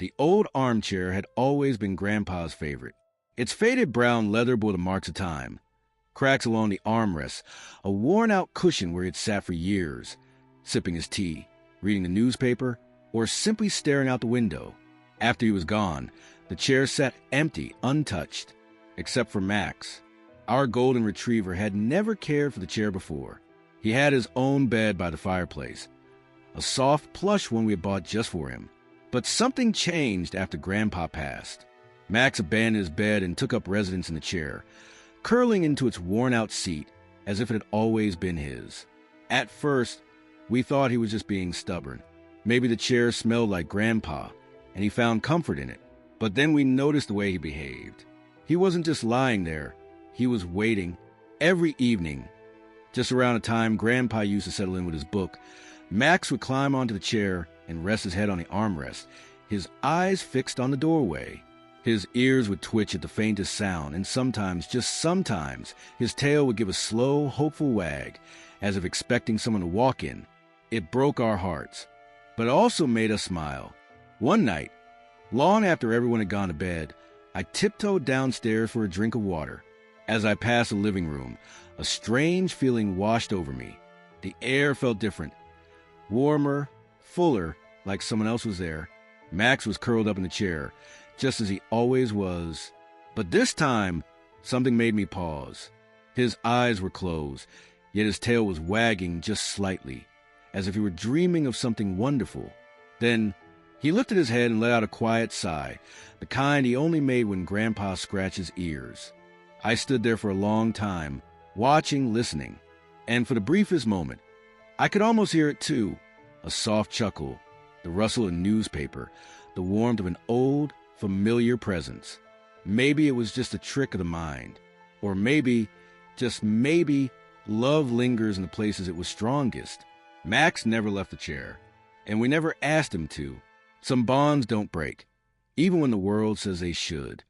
The old armchair had always been Grandpa's favorite. Its faded brown leather bore the marks of time, cracks along the armrests, a worn-out cushion where he had sat for years, sipping his tea, reading the newspaper, or simply staring out the window. After he was gone, the chair sat empty, untouched, except for Max. Our golden retriever had never cared for the chair before. He had his own bed by the fireplace, a soft plush one we had bought just for him. But something changed after Grandpa passed. Max abandoned his bed and took up residence in the chair, curling into its worn-out seat as if it had always been his. At first, we thought he was just being stubborn. Maybe the chair smelled like Grandpa, and he found comfort in it. But then we noticed the way he behaved. He wasn't just lying there. He was waiting. Every evening, just around the time Grandpa used to settle in with his book, Max would climb onto the chair and rest his head on the armrest, his eyes fixed on the doorway. His ears would twitch at the faintest sound, and sometimes, just sometimes, his tail would give a slow, hopeful wag, as if expecting someone to walk in. It broke our hearts, but it also made us smile. One night, long after everyone had gone to bed, I tiptoed downstairs for a drink of water. As I passed the living room, a strange feeling washed over me. The air felt different, warmer, fuller, like someone else was there. Max was curled up in the chair, just as he always was. But this time, something made me pause. His eyes were closed, yet his tail was wagging just slightly, as if he were dreaming of something wonderful. Then he lifted his head and let out a quiet sigh, the kind he only made when Grandpa scratched his ears. I stood there for a long time, watching, listening, and for the briefest moment, I could almost hear it too, a soft chuckle, the rustle of a newspaper, the warmth of an old, familiar presence. Maybe it was just a trick of the mind, or maybe, just maybe, love lingers in the places it was strongest. Max never left the chair, and we never asked him to. Some bonds don't break, even when the world says they should.